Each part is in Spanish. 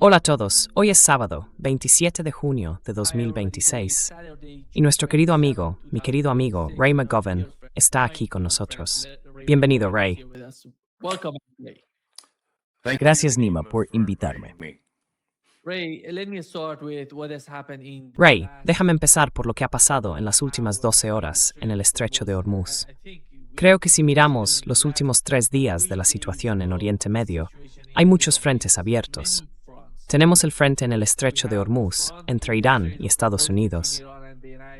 Hola a todos, hoy es sábado, 27 de junio de 2026, y nuestro querido amigo, mi querido amigo, Ray McGovern, está aquí con nosotros. Bienvenido, Ray. Gracias, Nima, por invitarme. Ray, déjame empezar por lo que ha pasado en las últimas 12 horas en el estrecho de Hormuz. Creo que si miramos los últimos 3 días de la situación en Oriente Medio, hay muchos frentes abiertos. Tenemos el frente en el estrecho de Hormuz, entre Irán y Estados Unidos.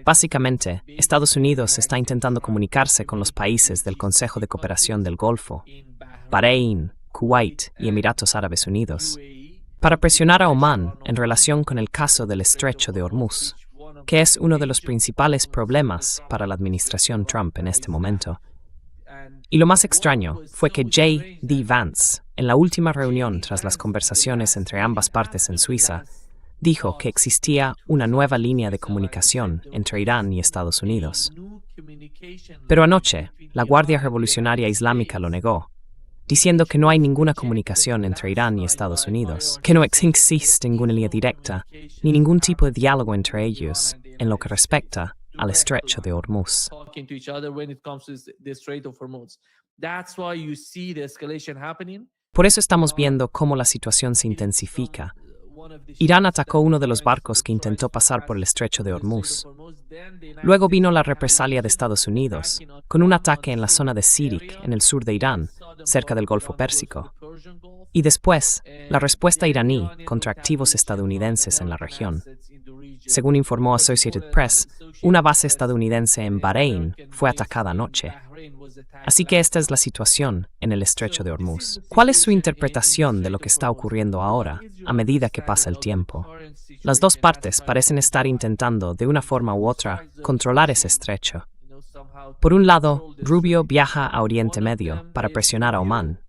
Básicamente, Estados Unidos está intentando comunicarse con los países del Consejo de Cooperación del Golfo, Bahrein, Kuwait y Emiratos Árabes Unidos, para presionar a Omán en relación con el caso del estrecho de Hormuz, que es uno de los principales problemas para la administración Trump en este momento. Y lo más extraño fue que J.D. Vance, en la última reunión tras las conversaciones entre ambas partes en Suiza, dijo que existía una nueva línea de comunicación entre Irán y Estados Unidos. Pero anoche, la Guardia Revolucionaria Islámica lo negó, diciendo que no hay ninguna comunicación entre Irán y Estados Unidos, que no existe ninguna línea directa, ni ningún tipo de diálogo entre ellos en lo que respecta al estrecho de Hormuz. Por eso estamos viendo cómo la situación se intensifica. Irán atacó uno de los barcos que intentó pasar por el estrecho de Hormuz. Luego vino la represalia de Estados Unidos, con un ataque en la zona de Sirik, en el sur de Irán, cerca del Golfo Pérsico. Y después, la respuesta iraní contra activos estadounidenses en la región. Según informó Associated Press, una base estadounidense en Bahrein fue atacada anoche. Así que esta es la situación en el estrecho de Hormuz. ¿Cuál es su interpretación de lo que está ocurriendo ahora, a medida que pasa el tiempo? Las dos partes parecen estar intentando, de una forma u otra, controlar ese estrecho. Por un lado, Rubio viaja a Oriente Medio para presionar a Omán.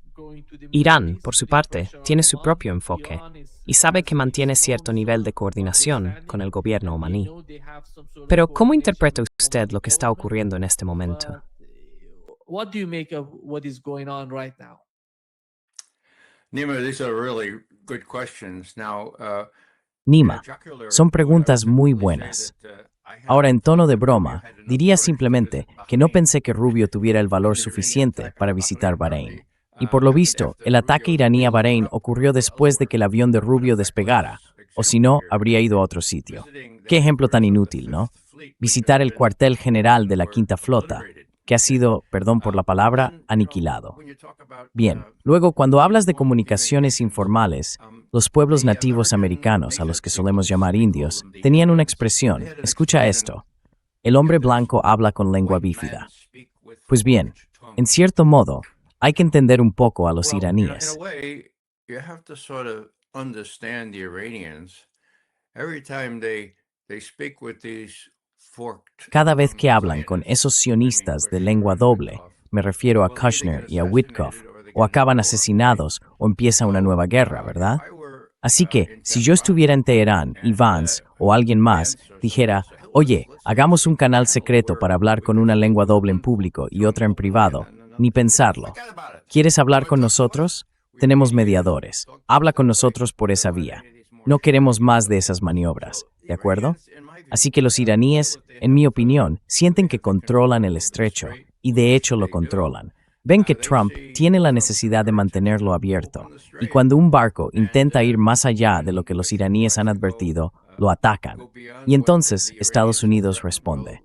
Irán, por su parte, tiene su propio enfoque y sabe que mantiene cierto nivel de coordinación con el gobierno omaní. Pero, ¿cómo interpreta usted lo que está ocurriendo en este momento? What do you make of what is going on right now? Nima, these are really good questions. Now, Nima, son preguntas muy buenas. Ahora, en tono de broma, diría simplemente que no pensé que Rubio tuviera el valor suficiente para visitar Bahrein. Y por lo visto, el ataque iraní a Bahrein ocurrió después de que el avión de Rubio despegara, o si no, habría ido a otro sitio. Qué ejemplo tan inútil, ¿no? Visitar el cuartel general de la Quinta Flota, que ha sido, perdón por la palabra, aniquilado. Bien, luego cuando hablas de comunicaciones informales, los pueblos nativos americanos, a los que solemos llamar indios, tenían una expresión, escucha esto, el hombre blanco habla con lengua bífida. Pues bien, en cierto modo, hay que entender un poco a los iraníes. Cada vez que hablan con esos sionistas de lengua doble, me refiero a Kushner y a Witkoff, o acaban asesinados o empieza una nueva guerra, ¿verdad? Así que, si yo estuviera en Teherán y Vance o alguien más dijera, oye, hagamos un canal secreto para hablar con una lengua doble en público y otra en privado, ni pensarlo. ¿Quieres hablar con nosotros? Tenemos mediadores. Habla con nosotros por esa vía. No queremos más de esas maniobras, ¿de acuerdo? Así que los iraníes, en mi opinión, sienten que controlan el estrecho, y de hecho lo controlan. Ven que Trump tiene la necesidad de mantenerlo abierto, y cuando un barco intenta ir más allá de lo que los iraníes han advertido, lo atacan. Y entonces Estados Unidos responde.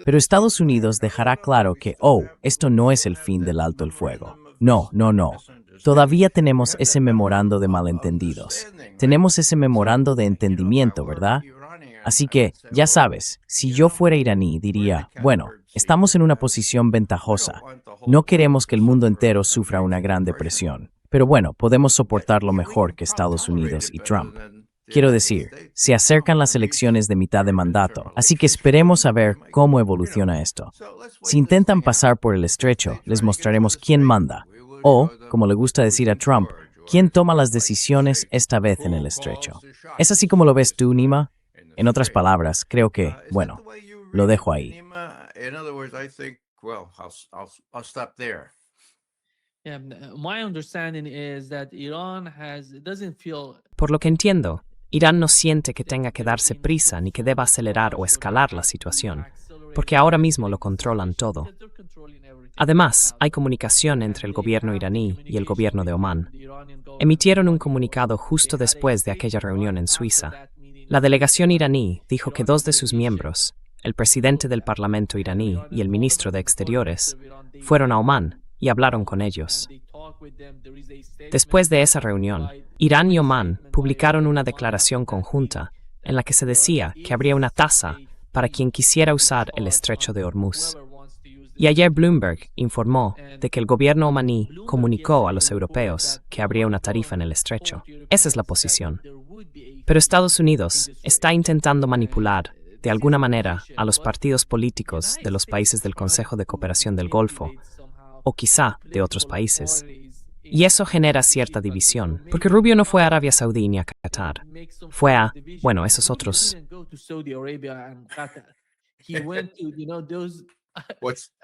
Pero Estados Unidos dejará claro que, esto no es el fin del alto el fuego. No. Todavía tenemos ese memorando de malentendidos. Tenemos ese memorando de entendimiento, ¿verdad? Así que, ya sabes, si yo fuera iraní, diría, bueno, estamos en una posición ventajosa. No queremos que el mundo entero sufra una gran depresión. Pero bueno, podemos soportarlo mejor que Estados Unidos y Trump. Quiero decir, se acercan las elecciones de mitad de mandato, así que esperemos a ver cómo evoluciona esto. Si intentan pasar por el estrecho, les mostraremos quién manda, o, como le gusta decir a Trump, quién toma las decisiones esta vez en el estrecho. ¿Es así como lo ves tú, Nima? En otras palabras, creo que, bueno, lo dejo ahí. well, I'll stop there. Yeah, my understanding is that Iran doesn't feel Por lo que entiendo, Irán no siente que tenga que darse prisa ni que deba acelerar o escalar la situación, porque ahora mismo lo controlan todo. Además, hay comunicación entre el gobierno iraní y el gobierno de Omán. Emitieron un comunicado justo después de aquella reunión en Suiza. La delegación iraní dijo que 2 de sus miembros, el presidente del Parlamento iraní y el ministro de Exteriores, fueron a Omán y hablaron con ellos. Después de esa reunión, Irán y Omán publicaron una declaración conjunta en la que se decía que habría una tasa para quien quisiera usar el estrecho de Hormuz. Y ayer Bloomberg informó de que el gobierno omaní comunicó a los europeos que habría una tarifa en el estrecho. Esa es la posición. Pero Estados Unidos está intentando manipular, de alguna manera, a los partidos políticos de los países del Consejo de Cooperación del Golfo, o quizá de otros países. Y eso genera cierta división, porque Rubio no fue a Arabia Saudí ni a Qatar. Fue a, bueno, esos otros.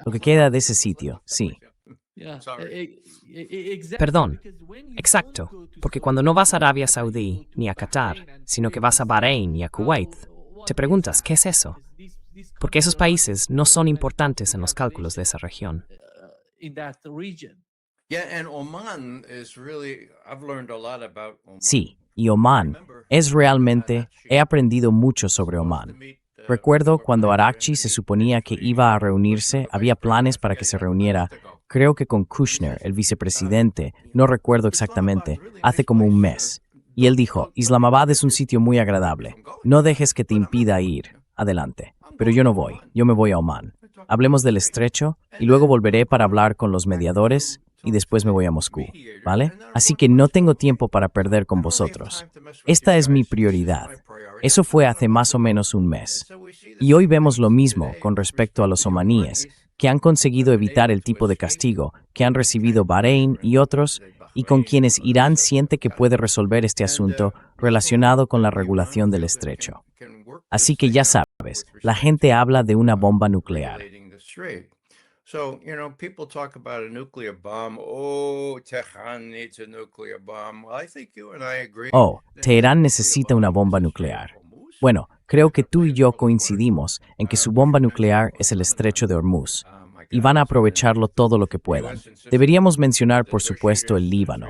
Lo que queda de ese sitio, sí. Perdón, exacto, porque cuando no vas a Arabia Saudí ni a Qatar, sino que vas a Bahrein y a Kuwait, te preguntas, ¿qué es eso? Porque esos países no son importantes en los cálculos de esa región. Sí, y Omán es realmente, he aprendido mucho sobre Omán. Recuerdo cuando Araghchi se suponía que iba a reunirse, había planes para que se reuniera, creo que con Kushner, el vicepresidente, no recuerdo exactamente, hace como un mes. Y él dijo, Islamabad es un sitio muy agradable, no dejes que te impida ir, adelante. Pero yo no voy, yo me voy a Omán. Hablemos del estrecho y luego volveré para hablar con los mediadores y después me voy a Moscú, ¿vale? Así que no tengo tiempo para perder con vosotros. Esta es mi prioridad. Eso fue hace más o menos un mes. Y hoy vemos lo mismo con respecto a los omaníes, que han conseguido evitar el tipo de castigo que han recibido Bahrein y otros, y con quienes Irán siente que puede resolver este asunto relacionado con la regulación del estrecho. Así que ya sabes, la gente habla de una bomba nuclear. So, people talk about a nuclear bomb. Oh, Tehran needs a nuclear bomb. Well, I think you and I agree. Oh, Teherán necesita una bomba nuclear. Bueno, creo que tú y yo coincidimos en que su bomba nuclear es el estrecho de Hormuz, y van a aprovecharlo todo lo que puedan. Deberíamos mencionar, por supuesto, el Líbano.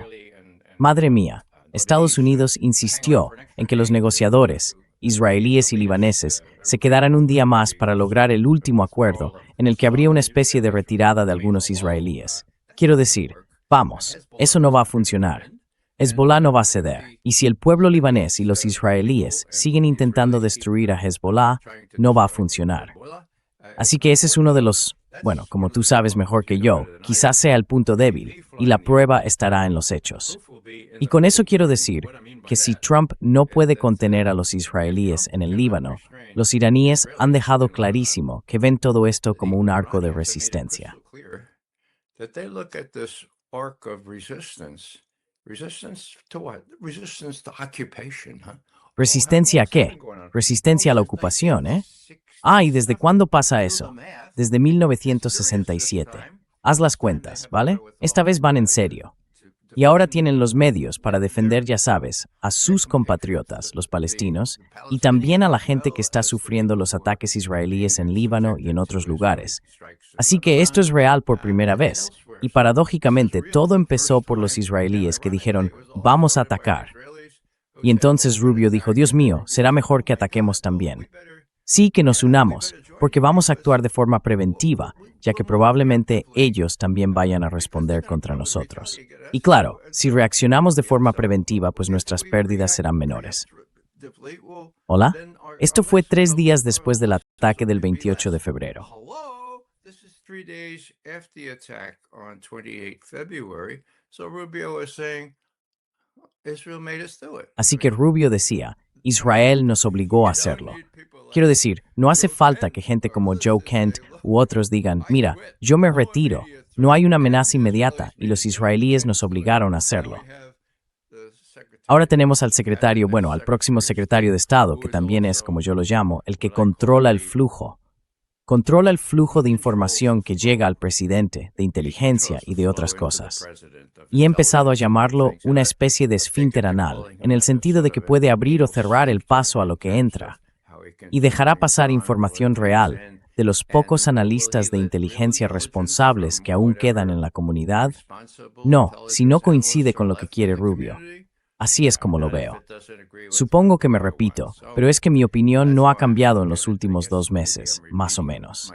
Madre mía, Estados Unidos insistió en que los negociadores, israelíes y libaneses, se quedaran un día más para lograr el último acuerdo en el que habría una especie de retirada de algunos israelíes. Quiero decir, vamos, eso no va a funcionar. Hezbollah no va a ceder, y si el pueblo libanés y los israelíes siguen intentando destruir a Hezbollah, no va a funcionar. Así que ese es uno de los, bueno, como tú sabes mejor que yo, quizás sea el punto débil, y la prueba estará en los hechos. Y con eso quiero decir que si Trump no puede contener a los israelíes en el Líbano, los iraníes han dejado clarísimo que ven todo esto como un arco de resistencia. ¿Resistencia a qué? Resistencia a la ocupación, ¿eh? Ah, ¿y desde cuándo pasa eso? Desde 1967. Haz las cuentas, ¿vale? Esta vez van en serio. Y ahora tienen los medios para defender, ya sabes, a sus compatriotas, los palestinos, y también a la gente que está sufriendo los ataques israelíes en Líbano y en otros lugares. Así que esto es real por primera vez, y paradójicamente todo empezó por los israelíes que dijeron, vamos a atacar. Y entonces Rubio dijo, Dios mío, será mejor que ataquemos también. Sí, que nos unamos, porque vamos a actuar de forma preventiva, ya que probablemente ellos también vayan a responder contra nosotros. Y claro, si reaccionamos de forma preventiva, pues nuestras pérdidas serán menores. ¿Hola? Esto fue 3 días después del ataque del 28 de febrero. Así que Rubio decía, Israel nos obligó a hacerlo. Quiero decir, no hace falta que gente como Joe Kent u otros digan, mira, yo me retiro, no hay una amenaza inmediata y los israelíes nos obligaron a hacerlo. Ahora tenemos al secretario, al próximo secretario de Estado, que también es, como yo lo llamo, el que controla el flujo. controla el flujo de información que llega al presidente, de inteligencia y de otras cosas. Y he empezado a llamarlo una especie de esfínter anal, en el sentido de que puede abrir o cerrar el paso a lo que entra, y dejará pasar información real de los pocos analistas de inteligencia responsables que aún quedan en la comunidad. No, si no coincide con lo que quiere Rubio. Así es como lo veo. Supongo que me repito, pero es que mi opinión no ha cambiado en los últimos 2 meses, más o menos.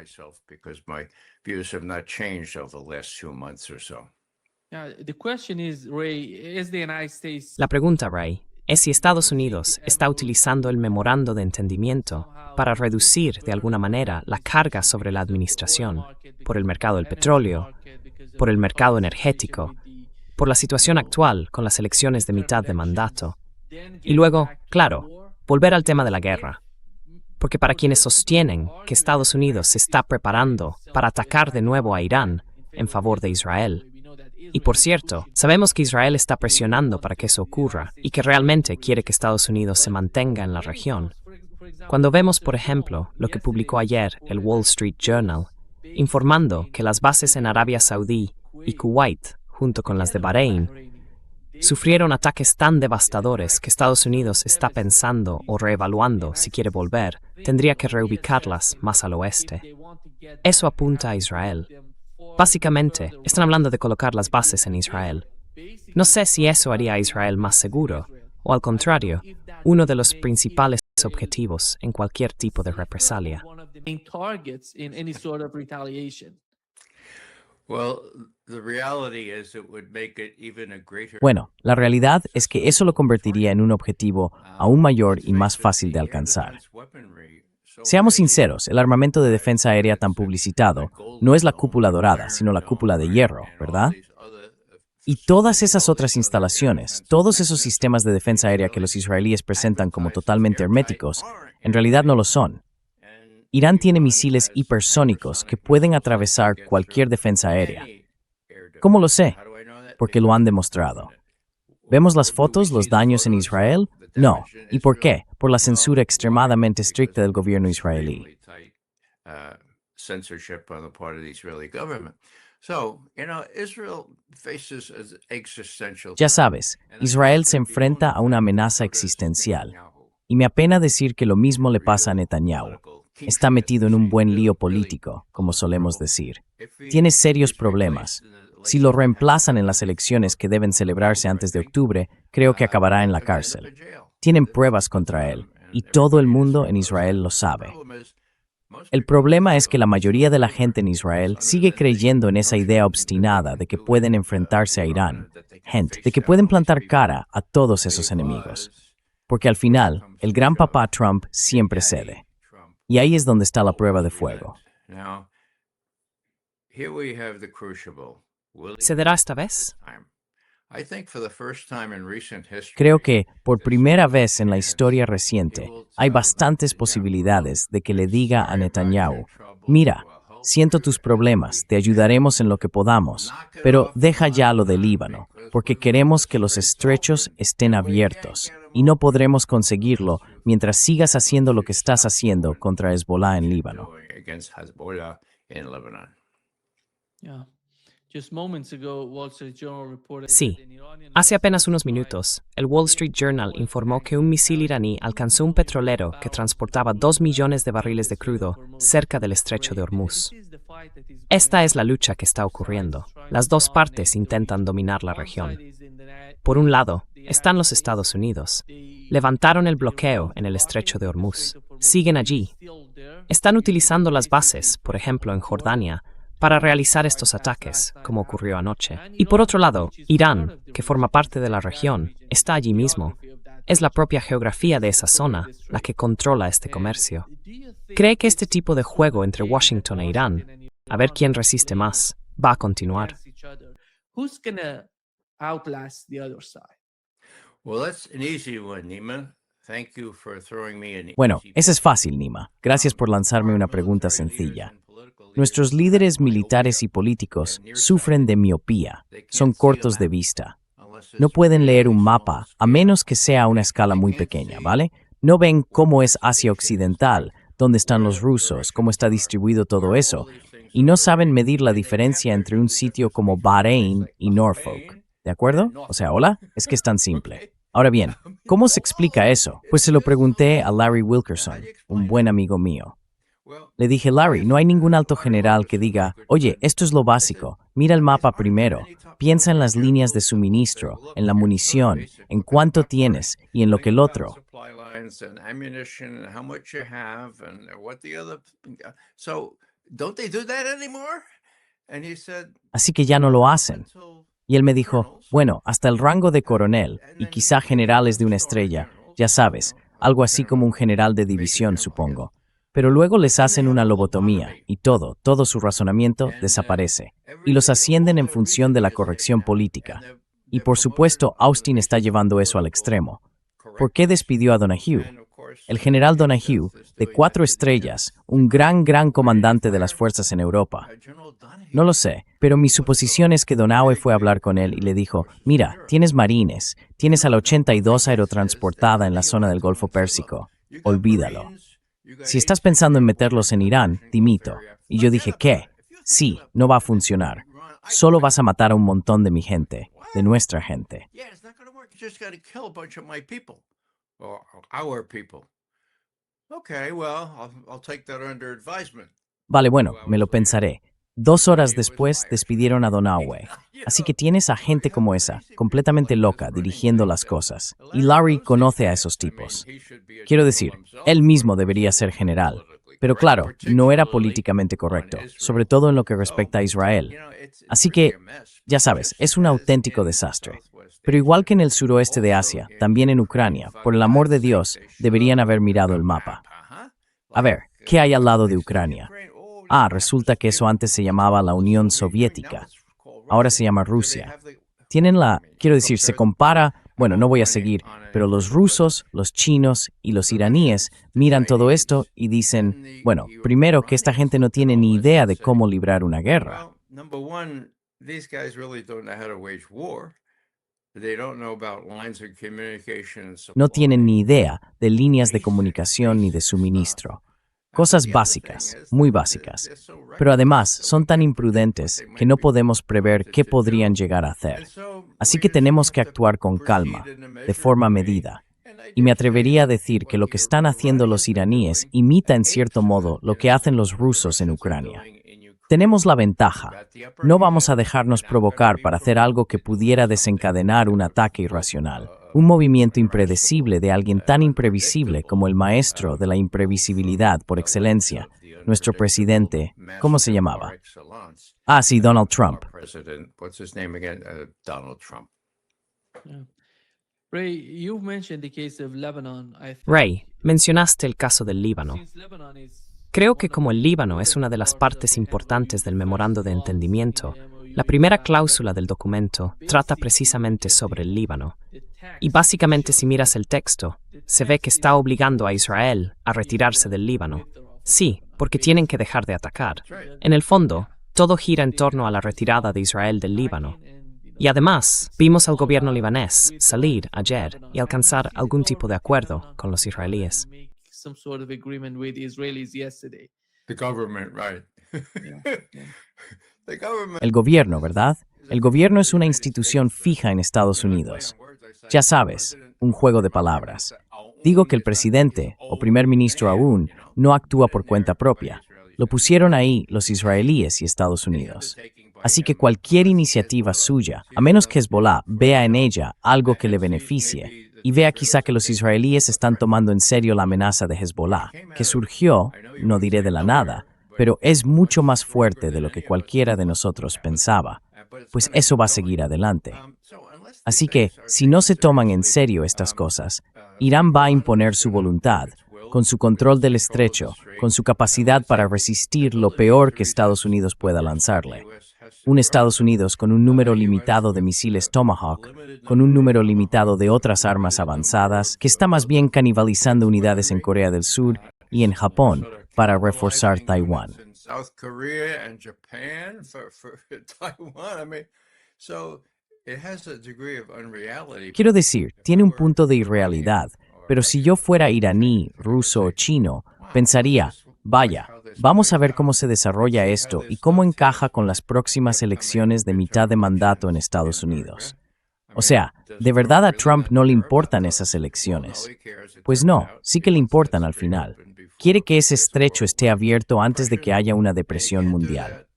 La pregunta, Ray, es si Estados Unidos está utilizando el memorando de entendimiento para reducir de alguna manera la carga sobre la administración por el mercado del petróleo, por el mercado energético, por la situación actual con las elecciones de mitad de mandato. Y luego, claro, volver al tema de la guerra. Porque para quienes sostienen que Estados Unidos se está preparando para atacar de nuevo a Irán en favor de Israel. Y por cierto, sabemos que Israel está presionando para que eso ocurra y que realmente quiere que Estados Unidos se mantenga en la región. Cuando vemos, por ejemplo, lo que publicó ayer el Wall Street Journal, informando que las bases en Arabia Saudí y Kuwait, junto con las de Bahrein, sufrieron ataques tan devastadores que Estados Unidos está pensando o reevaluando si quiere volver, tendría que reubicarlas más al oeste. Eso apunta a Israel. Básicamente, están hablando de colocar las bases en Israel. No sé si eso haría a Israel más seguro, o al contrario, uno de los principales objetivos en cualquier tipo de represalia. Bueno, la realidad es que eso lo convertiría en un objetivo aún mayor y más fácil de alcanzar. Seamos sinceros, el armamento de defensa aérea tan publicitado no es la cúpula dorada, sino la cúpula de hierro, ¿verdad? Y todas esas otras instalaciones, todos esos sistemas de defensa aérea que los israelíes presentan como totalmente herméticos, en realidad no lo son. Irán tiene misiles hipersónicos que pueden atravesar cualquier defensa aérea. ¿Cómo lo sé? Porque lo han demostrado. ¿Vemos las fotos, los daños en Israel? No. ¿Y por qué? Por la censura extremadamente estricta del gobierno israelí. Ya sabes, Israel se enfrenta a una amenaza existencial. Y me apena decir que lo mismo le pasa a Netanyahu. Está metido en un buen lío político, como solemos decir. Tiene serios problemas. Si lo reemplazan en las elecciones que deben celebrarse antes de octubre, creo que acabará en la cárcel. Tienen pruebas contra él, y todo el mundo en Israel lo sabe. El problema es que la mayoría de la gente en Israel sigue creyendo en esa idea obstinada de que pueden enfrentarse a Irán, de que pueden plantar cara a todos esos enemigos. Porque al final, el gran papá Trump siempre cede. Y ahí es donde está la prueba de fuego. ¿Cederá esta vez? Creo que, por primera vez en la historia reciente, hay bastantes posibilidades de que le diga a Netanyahu, mira, siento tus problemas, te ayudaremos en lo que podamos, pero deja ya lo del Líbano, porque queremos que los estrechos estén abiertos, y no podremos conseguirlo mientras sigas haciendo lo que estás haciendo contra Hezbollah en Líbano. Sí. Hace apenas unos minutos, el Wall Street Journal informó que un misil iraní alcanzó un petrolero que transportaba 2 millones de barriles de crudo cerca del estrecho de Hormuz. Esta es la lucha que está ocurriendo. Las dos partes intentan dominar la región. Por un lado, están los Estados Unidos. Levantaron el bloqueo en el estrecho de Hormuz. Siguen allí. Están utilizando las bases, por ejemplo en Jordania, para realizar estos ataques, como ocurrió anoche. Y por otro lado, Irán, que forma parte de la región, está allí mismo. Es la propia geografía de esa zona la que controla este comercio. ¿Cree que este tipo de juego entre Washington e Irán, a ver quién resiste más, va a continuar? Bueno, ese es fácil, Nima. Gracias por lanzarme una pregunta sencilla. Nuestros líderes militares y políticos sufren de miopía, son cortos de vista. No pueden leer un mapa, a menos que sea a una escala muy pequeña, ¿vale? No ven cómo es Asia Occidental, dónde están los rusos, cómo está distribuido todo eso, y no saben medir la diferencia entre un sitio como Bahrein y Norfolk. ¿De acuerdo? O sea, hola, es que es tan simple. Ahora bien, ¿cómo se explica eso? Pues se lo pregunté a Larry Wilkerson, un buen amigo mío. Le dije, Larry, no hay ningún alto general que diga, oye, esto es lo básico, mira el mapa primero, piensa en las líneas de suministro, en la munición, en cuánto tienes y en lo que el otro. Así que ya no lo hacen. Y él me dijo, bueno, hasta el rango de coronel y quizá generales de una estrella, ya sabes, algo así como un general de división, supongo. Pero luego les hacen una lobotomía y todo su razonamiento desaparece. Y los ascienden en función de la corrección política. Y por supuesto, Austin está llevando eso al extremo. ¿Por qué despidió a Donahue? El general Donahue, de 4 estrellas, un gran comandante de las fuerzas en Europa. No lo sé, pero mi suposición es que Donahue fue a hablar con él y le dijo, mira, tienes marines, tienes a la 82 aerotransportada en la zona del Golfo Pérsico. Olvídalo. Si estás pensando en meterlos en Irán, dimito. Y yo dije, ¿qué? Sí, no va a funcionar. Solo vas a matar a un montón de mi gente, de nuestra gente. Vale, bueno, me lo pensaré. 2 horas después despidieron a Donahue. Así que tienes a gente como esa, completamente loca, dirigiendo las cosas. Y Larry conoce a esos tipos. Quiero decir, él mismo debería ser general. Pero claro, no era políticamente correcto, sobre todo en lo que respecta a Israel. Así que, ya sabes, es un auténtico desastre. Pero igual que en el suroeste de Asia, también en Ucrania, por el amor de Dios, deberían haber mirado el mapa. A ver, ¿qué hay al lado de Ucrania? Ah, resulta que eso antes se llamaba la Unión Soviética. Ahora se llama Rusia. Quiero decir, se compara, bueno, no voy a seguir, pero los rusos, los chinos y los iraníes miran todo esto y dicen, bueno, primero que esta gente no tiene ni idea de cómo librar una guerra. No tienen ni idea de líneas de comunicación ni de suministro. Cosas básicas, muy básicas. Pero además son tan imprudentes que no podemos prever qué podrían llegar a hacer. Así que tenemos que actuar con calma, de forma medida. Y me atrevería a decir que lo que están haciendo los iraníes imita en cierto modo lo que hacen los rusos en Ucrania. Tenemos la ventaja. No vamos a dejarnos provocar para hacer algo que pudiera desencadenar un ataque irracional. Un movimiento impredecible de alguien tan imprevisible como el maestro de la imprevisibilidad por excelencia, nuestro presidente, ¿cómo se llamaba? Ah, sí, Donald Trump. Ray, mencionaste el caso del Líbano. Creo que como el Líbano es una de las partes importantes del memorando de entendimiento, la primera cláusula del documento trata precisamente sobre el Líbano. Y básicamente si miras el texto, se ve que está obligando a Israel a retirarse del Líbano. Sí, porque tienen que dejar de atacar. En el fondo, todo gira en torno a la retirada de Israel del Líbano. Y además, vimos al gobierno libanés salir ayer y alcanzar algún tipo de acuerdo con los israelíes. El gobierno, ¿verdad? El gobierno es una institución fija en Estados Unidos. Ya sabes, un juego de palabras. Digo que el presidente, o primer ministro aún, no actúa por cuenta propia. Lo pusieron ahí los israelíes y Estados Unidos. Así que cualquier iniciativa suya, a menos que Hezbollah vea en ella algo que le beneficie, y vea quizá que los israelíes están tomando en serio la amenaza de Hezbollah, que surgió, no diré de la nada, pero es mucho más fuerte de lo que cualquiera de nosotros pensaba, pues eso va a seguir adelante. Así que, si no se toman en serio estas cosas, Irán va a imponer su voluntad, con su control del estrecho, con su capacidad para resistir lo peor que Estados Unidos pueda lanzarle. Un Estados Unidos con un número limitado de misiles Tomahawk, con un número limitado de otras armas avanzadas, que está más bien canibalizando unidades en Corea del Sur y en Japón para reforzar Taiwán. Quiero decir, tiene un punto de irrealidad, pero si yo fuera iraní, ruso o chino, pensaría, vaya, vamos a ver cómo se desarrolla esto y cómo encaja con las próximas elecciones de mitad de mandato en Estados Unidos. O sea, ¿de verdad a Trump no le importan esas elecciones? Pues no, sí que le importan al final. Quiere que ese estrecho esté abierto antes de que haya una depresión mundial.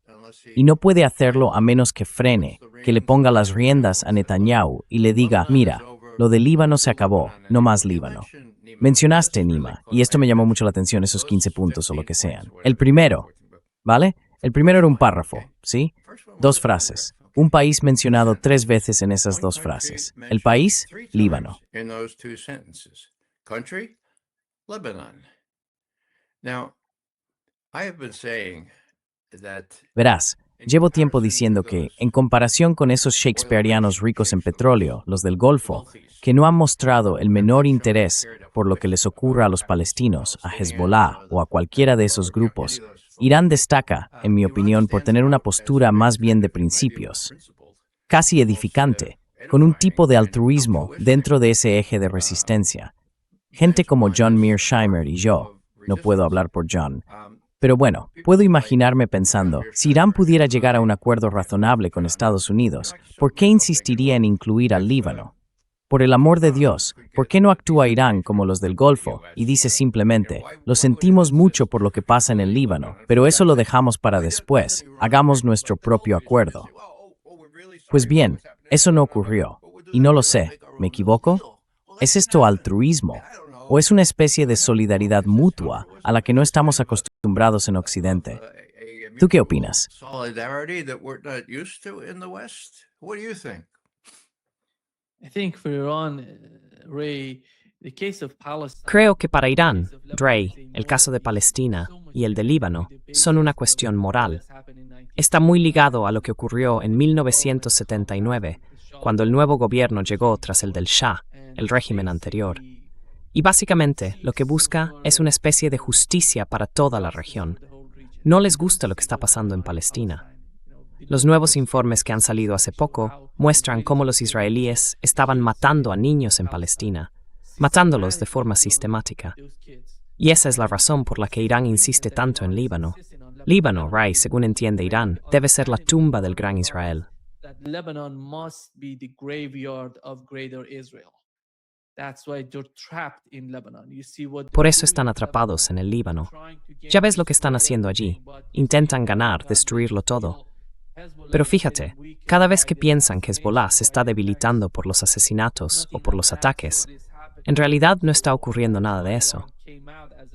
Y no puede hacerlo a menos que frene, que le ponga las riendas a Netanyahu y le diga, mira, lo del Líbano se acabó, no más Líbano. Mencionaste, Nima, y esto me llamó mucho la atención, esos 15 puntos o lo que sean. El primero, ¿vale? El primero era un párrafo, ¿sí? 2 frases. Un país mencionado 3 veces en esas 2 frases. El país, Líbano. Country, Lebanon. Now, I have been saying that Verás, llevo tiempo diciendo que, en comparación con esos shakespearianos ricos en petróleo, los del Golfo, que no han mostrado el menor interés por lo que les ocurra a los palestinos, a Hezbollah o a cualquiera de esos grupos, Irán destaca, en mi opinión, por tener una postura más bien de principios, casi edificante, con un tipo de altruismo dentro de ese eje de resistencia. Gente como John Mearsheimer y yo, no puedo hablar por John, pero bueno, puedo imaginarme pensando, si Irán pudiera llegar a un acuerdo razonable con Estados Unidos, ¿por qué insistiría en incluir al Líbano? Por el amor de Dios, ¿por qué no actúa Irán como los del Golfo y dice simplemente, lo sentimos mucho por lo que pasa en el Líbano, pero eso lo dejamos para después, hagamos nuestro propio acuerdo? Pues bien, eso no ocurrió, y no lo sé, ¿me equivoco? ¿Es esto altruismo? ¿O es una especie de solidaridad mutua a la que no estamos acostumbrados en Occidente? ¿Tú qué opinas? solidarity that we're not used to in the West? What do you think? I think for Iran, Ray, the case of Palestine. Creo que para Irán, Dre, el caso de Palestina y el de Líbano son una cuestión moral. Está muy ligado a lo que ocurrió en 1979, cuando el nuevo gobierno llegó tras el del Shah, el régimen anterior. Y básicamente lo que busca es una especie de justicia para toda la región. No les gusta lo que está pasando en Palestina. Los nuevos informes que han salido hace poco muestran cómo los israelíes estaban matando a niños en Palestina, matándolos de forma sistemática. Y esa es la razón por la que Irán insiste tanto en Líbano. Líbano, Ray, según entiende Irán, debe ser la tumba del gran Israel. That Lebanon must be the graveyard of greater Israel. That's why they're trapped in Lebanon. You see what Por eso están atrapados en el Líbano. Ya ves lo que están haciendo allí. Intentan ganar, destruirlo todo. Pero fíjate, cada vez que piensan que Hezbollah se está debilitando por los asesinatos o por los ataques, en realidad no está ocurriendo nada de eso.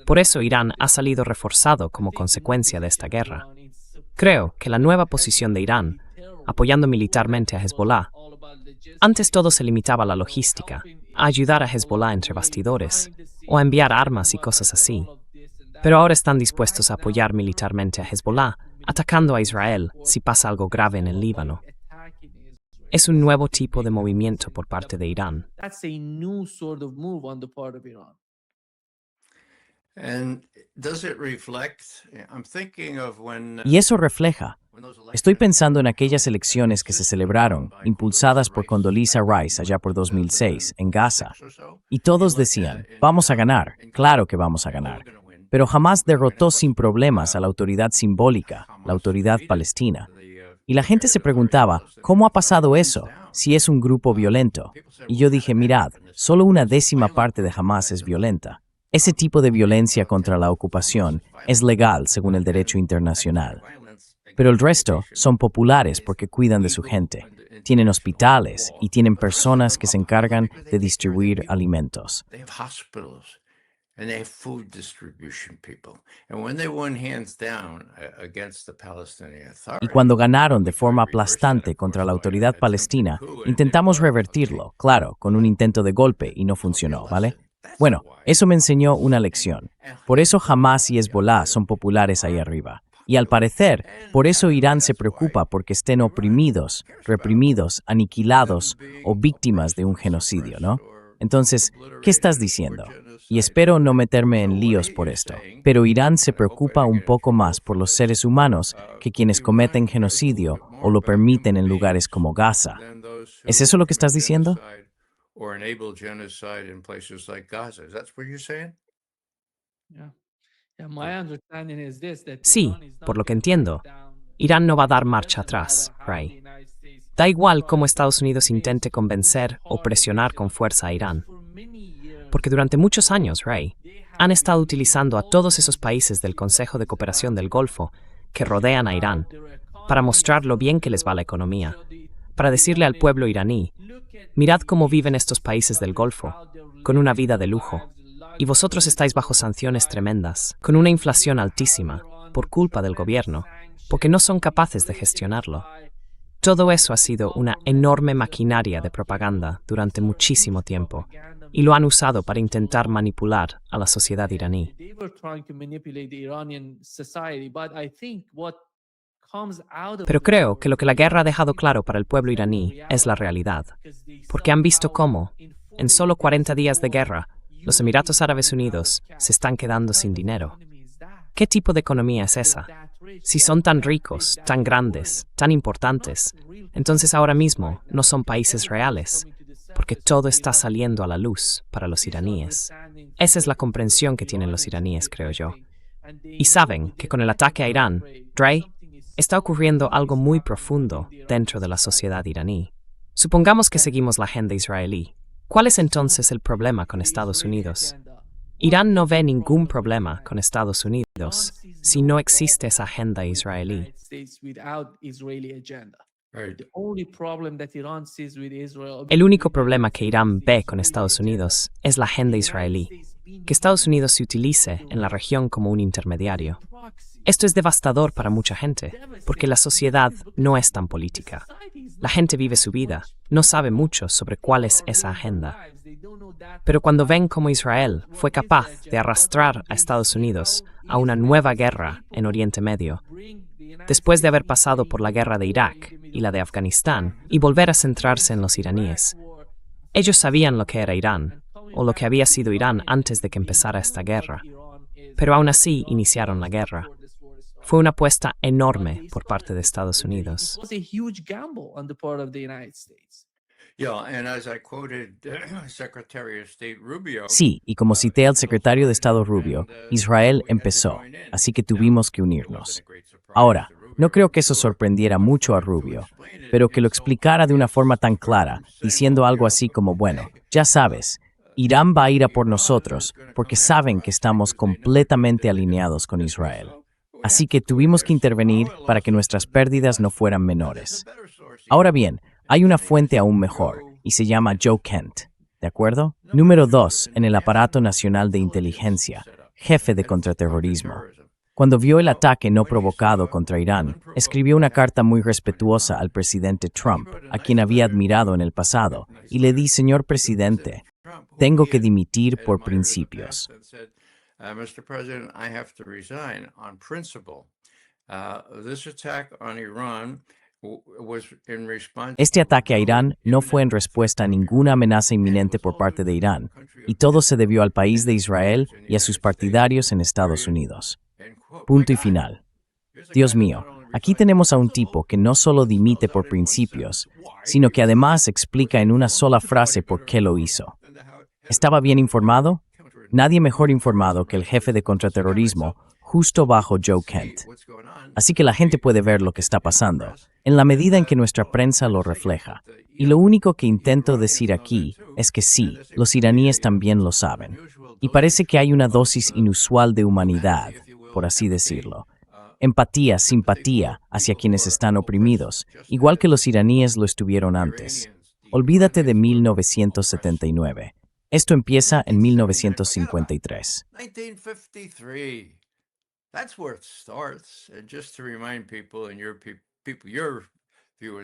Por eso Irán ha salido reforzado como consecuencia de esta guerra. Creo que la nueva posición de Irán, apoyando militarmente a Hezbollah, antes todo se limitaba a la logística, a ayudar a Hezbollah entre bastidores, o a enviar armas y cosas así. Pero ahora están dispuestos a apoyar militarmente a Hezbollah, atacando a Israel si pasa algo grave en el Líbano. Es un nuevo tipo de movimiento por parte de Irán. That's a new sort of move on the part of Iran. And does it reflect? I'm thinking of when Y eso refleja. when those elections Estoy pensando en aquellas elecciones que se celebraron, impulsadas por Condoleezza Rice allá por 2006, en Gaza. or so, Y todos decían, vamos a ganar, claro que vamos a ganar. Pero jamás derrotó sin problemas a la autoridad simbólica, la autoridad palestina. Y la gente se preguntaba, ¿cómo ha pasado eso, si es un grupo violento? Y yo dije, mirad, solo una décima parte de Hamas es violenta. Ese tipo de violencia contra la ocupación es legal según el derecho internacional. Pero el resto son populares porque cuidan de su gente. Tienen hospitales y tienen personas que se encargan de distribuir alimentos. they have hospitals and they have food distribution people. And when they won hands down against the Palestinian Authority, Y cuando ganaron de forma aplastante contra la autoridad palestina, intentamos revertirlo, claro, con un intento de golpe y no funcionó, ¿vale? Bueno, eso me enseñó una lección. Por eso Hamas y Hezbollah son populares ahí arriba. Y al parecer, por eso Irán se preocupa porque estén oprimidos, reprimidos, aniquilados o víctimas de un genocidio, ¿no? Entonces, ¿qué estás diciendo? Y espero no meterme en líos por esto, pero Irán se preocupa un poco más por los seres humanos que quienes cometen genocidio o lo permiten en lugares como Gaza. then those who ¿Es eso lo que estás commit diciendo? genocide or enable genocide in places like Gaza. Is that what you're saying? Yeah. Sí, por lo que entiendo, Irán no va a dar marcha atrás, Ray. Da igual cómo Estados Unidos intente convencer o presionar con fuerza a Irán. Porque durante muchos años, Ray, han estado utilizando a todos esos países del Consejo de Cooperación del Golfo que rodean a Irán para mostrar lo bien que les va la economía, para decirle al pueblo iraní, mirad cómo viven estos países del Golfo, con una vida de lujo, y vosotros estáis bajo sanciones tremendas, con una inflación altísima, por culpa del gobierno, porque no son capaces de gestionarlo. Todo eso ha sido una enorme maquinaria de propaganda durante muchísimo tiempo, y lo han usado para intentar manipular a la sociedad iraní. Pero creo que lo que la guerra ha dejado claro para el pueblo iraní es la realidad, porque han visto cómo, en solo 40 días de guerra, los Emiratos Árabes Unidos se están quedando sin dinero. ¿Qué tipo de economía es esa? Si son tan ricos, tan grandes, tan importantes, entonces ahora mismo no son países reales, porque todo está saliendo a la luz para los iraníes. Esa es la comprensión que tienen los iraníes, creo yo. Y saben que con el ataque a Irán, Dre, está ocurriendo algo muy profundo dentro de la sociedad iraní. Supongamos que seguimos la agenda israelí. ¿Cuál es entonces el problema con Estados Unidos? Irán no ve ningún problema con Estados Unidos si no existe esa agenda israelí. El único problema que Irán ve con Estados Unidos es la agenda israelí, que Estados Unidos se utilice en la región como un intermediario. Esto es devastador para mucha gente, porque la sociedad no es tan política. La gente vive su vida, no sabe mucho sobre cuál es esa agenda. Pero cuando ven cómo Israel fue capaz de arrastrar a Estados Unidos a una nueva guerra en Oriente Medio, después de haber pasado por la guerra de Irak y la de Afganistán, y volver a centrarse en los iraníes, ellos sabían lo que era Irán, o lo que había sido Irán antes de que empezara esta guerra, pero aún así iniciaron la guerra. Fue una apuesta enorme por parte de Estados Unidos. Sí, y como cité al secretario de Estado Rubio, Israel empezó, así que tuvimos que unirnos. Ahora, no creo que eso sorprendiera mucho a Rubio, pero que lo explicara de una forma tan clara, diciendo algo así como, bueno, ya sabes, Irán va a ir a por nosotros porque saben que estamos completamente alineados con Israel. Así que tuvimos que intervenir para que nuestras pérdidas no fueran menores. Ahora bien, hay una fuente aún mejor, y se llama Joe Kent, ¿de acuerdo? Número 2 en el aparato nacional de inteligencia, jefe de contraterrorismo. Cuando vio el ataque no provocado contra Irán, escribió una carta muy respetuosa al presidente Trump, a quien había admirado en el pasado, y le di, señor presidente, tengo que dimitir por principios. Mr. President, I have to resign on principle. This attack on Iran was in response. Este ataque a Irán no fue en respuesta a ninguna amenaza inminente por parte de Irán, y todo se debió al país de Israel y a sus partidarios en Estados Unidos. Punto y final. Dios mío, aquí tenemos a un tipo que no solo dimite por principios, sino que además explica en una sola frase por qué lo hizo. ¿Estaba bien informado? Nadie mejor informado que el jefe de contraterrorismo, justo bajo Joe Kent. Así que la gente puede ver lo que está pasando, en la medida en que nuestra prensa lo refleja. Y lo único que intento decir aquí es que sí, los iraníes también lo saben. Y parece que hay una dosis inusual de humanidad, por así decirlo. Empatía, simpatía hacia quienes están oprimidos, igual que los iraníes lo estuvieron antes. Olvídate de 1979. Esto empieza en 1953.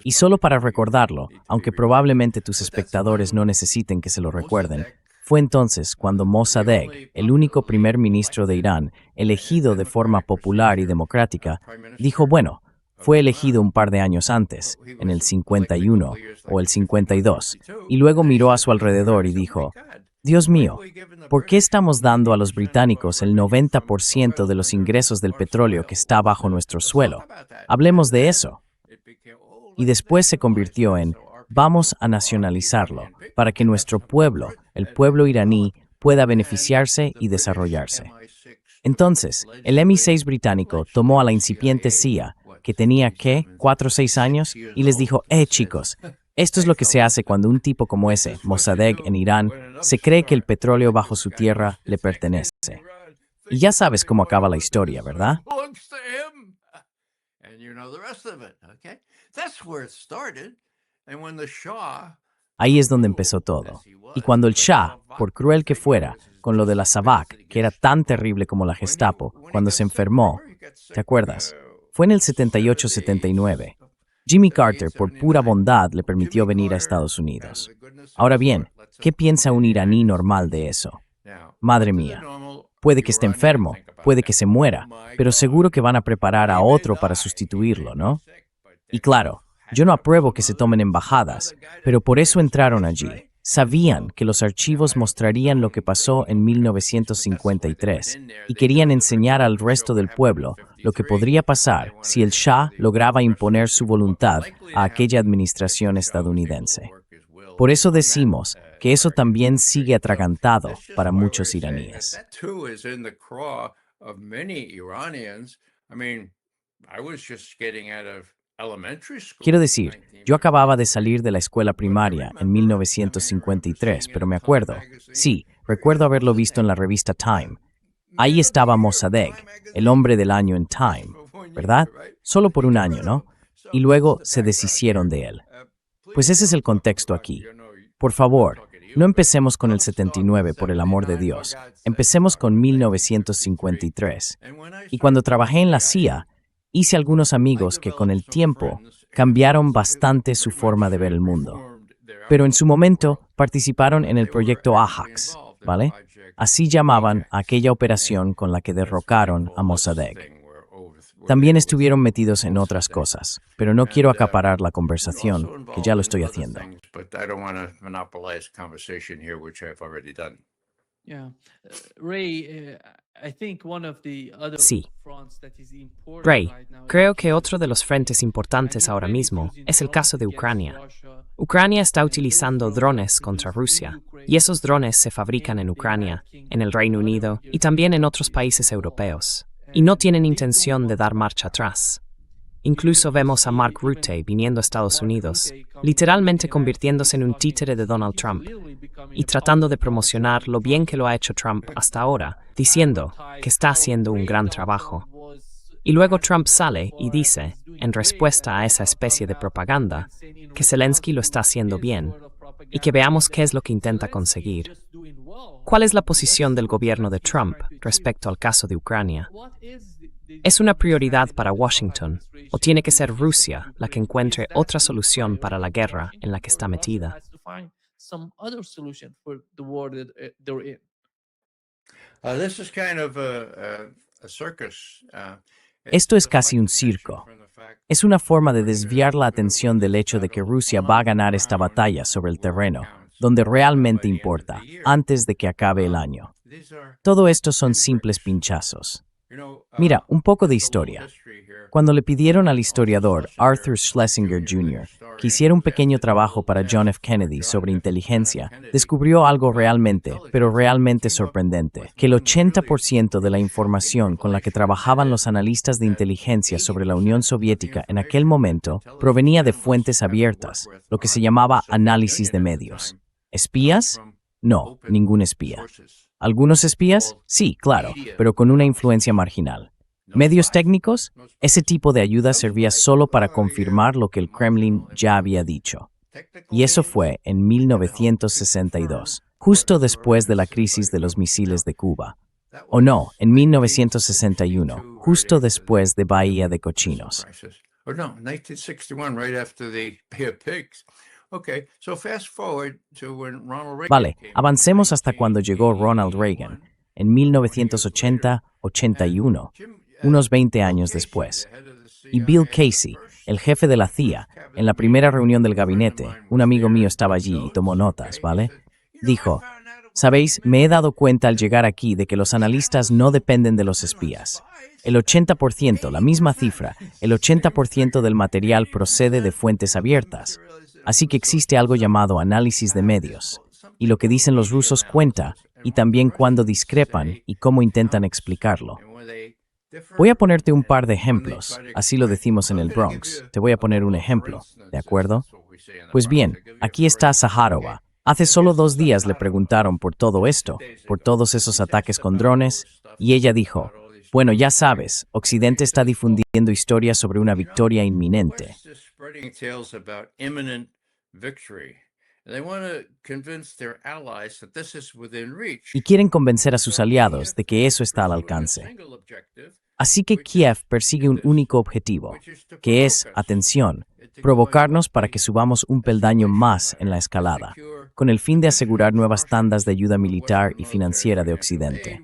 Y solo para recordarlo, aunque probablemente tus espectadores no necesiten que se lo recuerden, fue entonces cuando Mossadegh, el único primer ministro de Irán, elegido de forma popular y democrática, dijo, bueno, fue elegido un par de años antes, en el 51 o el 52, y luego miró a su alrededor y dijo, Dios mío, ¿por qué estamos dando a los británicos el 90% de los ingresos del petróleo que está bajo nuestro suelo? Hablemos de eso. Y después se convirtió en, vamos a nacionalizarlo, para que nuestro pueblo, el pueblo iraní, pueda beneficiarse y desarrollarse. Entonces, el MI6 británico tomó a la incipiente CIA, que tenía, ¿qué?, 4 o 6 años, y les dijo, chicos, esto es lo que se hace cuando un tipo como ese, Mossadegh en Irán, se cree que el petróleo bajo su tierra le pertenece. Y ya sabes cómo acaba la historia, ¿verdad? Ahí es donde empezó todo. Y cuando el Shah, por cruel que fuera, con lo de la SAVAK, que era tan terrible como la Gestapo, cuando se enfermó, ¿te acuerdas? Fue en el 78-79. Jimmy Carter, por pura bondad, le permitió venir a Estados Unidos. Ahora bien, ¿qué piensa un iraní normal de eso? Madre mía, puede que esté enfermo, puede que se muera, pero seguro que van a preparar a otro para sustituirlo, ¿no? Y claro, yo no apruebo que se tomen embajadas, pero por eso entraron allí. Sabían que los archivos mostrarían lo que pasó en 1953 y querían enseñar al resto del pueblo lo que podría pasar si el Shah lograba imponer su voluntad a aquella administración estadounidense. Por eso decimos que eso también sigue atragantado para muchos iraníes. Quiero decir, yo acababa de salir de la escuela primaria en 1953, pero me acuerdo, sí, recuerdo haberlo visto en la revista Time. Ahí estaba Mossadegh, el hombre del año en Time, ¿verdad? Solo por un año, ¿no? Y luego se deshicieron de él. Pues ese es el contexto aquí. Por favor, no empecemos con el 79, por el amor de Dios. Empecemos con 1953. Y cuando trabajé en la CIA, hice algunos amigos que con el tiempo cambiaron bastante su forma de ver el mundo. Pero en su momento participaron en el proyecto Ajax, ¿vale? Así llamaban a aquella operación con la que derrocaron a Mossadegh. También estuvieron metidos en otras cosas, pero no quiero acaparar la conversación, que ya lo estoy haciendo. Sí. Ray, creo que otro de los frentes importantes ahora mismo es el caso de Ucrania. Ucrania está utilizando drones contra Rusia, y esos drones se fabrican en Ucrania, en el Reino Unido y también en otros países europeos, y no tienen intención de dar marcha atrás. Incluso vemos a Mark Rutte viniendo a Estados Unidos, literalmente convirtiéndose en un títere de Donald Trump, y tratando de promocionar lo bien que lo ha hecho Trump hasta ahora, diciendo que está haciendo un gran trabajo. Y luego Trump sale y dice, en respuesta a esa especie de propaganda, que Zelensky lo está haciendo bien, y que veamos qué es lo que intenta conseguir. ¿Cuál es la posición del gobierno de Trump respecto al caso de Ucrania? ¿Es una prioridad para Washington o tiene que ser Rusia la que encuentre otra solución para la guerra en la que está metida? Esto es casi un circo. Es una forma de desviar la atención del hecho de que Rusia va a ganar esta batalla sobre el terreno, donde realmente importa, antes de que acabe el año. Todo esto son simples pinchazos. Mira, un poco de historia. Cuando le pidieron al historiador Arthur Schlesinger Jr. que hiciera un pequeño trabajo para John F. Kennedy sobre inteligencia, descubrió algo realmente, pero realmente sorprendente, que el 80% de la información con la que trabajaban los analistas de inteligencia sobre la Unión Soviética en aquel momento provenía de fuentes abiertas, lo que se llamaba análisis de medios. ¿Espías? No, ningún espía. ¿Algunos espías? Sí, claro, pero con una influencia marginal. ¿Medios técnicos? Ese tipo de ayuda servía solo para confirmar lo que el Kremlin ya había dicho. Y eso fue en 1962, justo después de la crisis de los misiles de Cuba. O no, en 1961, justo después de Bahía de Cochinos. Vale, avancemos hasta cuando llegó Ronald Reagan, en 1980-81, unos 20 años después. Y Bill Casey, el jefe de la CIA, en la primera reunión del gabinete, un amigo mío estaba allí y tomó notas, ¿vale? Dijo, ¿sabéis? Me he dado cuenta al llegar aquí de que los analistas no dependen de los espías. El 80%, la misma cifra, el 80% del material procede de fuentes abiertas. Así que existe algo llamado análisis de medios. Y lo que dicen los rusos cuenta y también cuando discrepan y cómo intentan explicarlo. Voy a ponerte un par de ejemplos, así lo decimos en el Bronx. Te voy a poner un ejemplo, ¿de acuerdo? Pues bien, aquí está Zaharova. Hace solo 2 días le preguntaron por todo esto, por todos esos ataques con drones, y ella dijo, bueno, ya sabes, Occidente está difundiendo historias sobre una victoria inminente. Y quieren convencer a sus aliados de que eso está al alcance. Así que Kiev persigue un único objetivo, que es, atención, provocarnos para que subamos un peldaño más en la escalada, con el fin de asegurar nuevas tandas de ayuda militar y financiera de Occidente.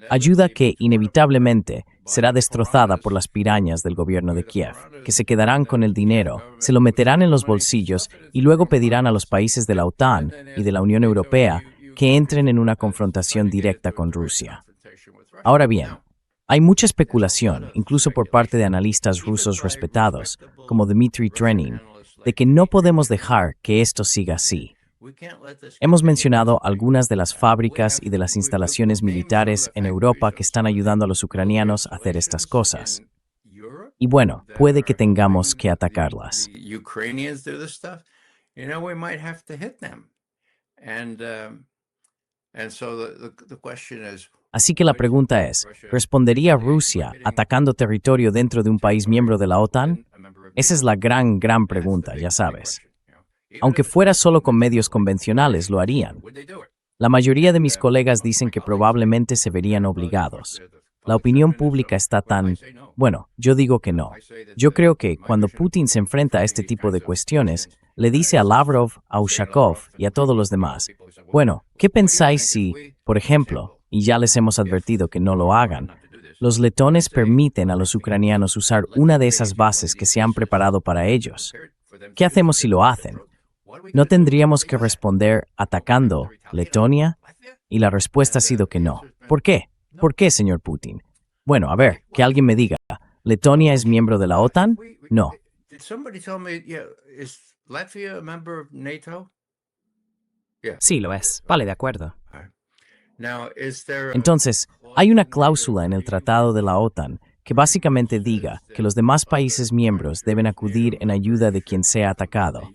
Ayuda que, inevitablemente, será destrozada por las pirañas del gobierno de Kiev, que se quedarán con el dinero, se lo meterán en los bolsillos y luego pedirán a los países de la OTAN y de la Unión Europea que entren en una confrontación directa con Rusia. Ahora bien, hay mucha especulación, incluso por parte de analistas rusos respetados, como Dmitry Trenin, de que no podemos dejar que esto siga así. Hemos mencionado algunas de las fábricas y de las instalaciones militares en Europa que están ayudando a los ucranianos a hacer estas cosas. Y bueno, puede que tengamos que atacarlas. Así que la pregunta es, ¿respondería Rusia atacando territorio dentro de un país miembro de la OTAN? Esa es la gran pregunta, ya sabes. Aunque fuera solo con medios convencionales, lo harían. La mayoría de mis colegas dicen que probablemente se verían obligados. La opinión pública está tan... Bueno, yo digo que no. Yo creo que cuando Putin se enfrenta a este tipo de cuestiones, le dice a Lavrov, a Ushakov y a todos los demás, bueno, ¿qué pensáis si, por ejemplo, y ya les hemos advertido que no lo hagan, los letones permiten a los ucranianos usar una de esas bases que se han preparado para ellos? ¿Qué hacemos si lo hacen? ¿No tendríamos que responder atacando Letonia? Y la respuesta ha sido que no. ¿Por qué? ¿Por qué, señor Putin? Bueno, a ver, que alguien me diga, ¿Letonia es miembro de la OTAN? No. Sí, lo es. Vale, de acuerdo. Entonces, hay una cláusula en el Tratado de la OTAN que básicamente diga que los demás países miembros deben acudir en ayuda de quien sea atacado.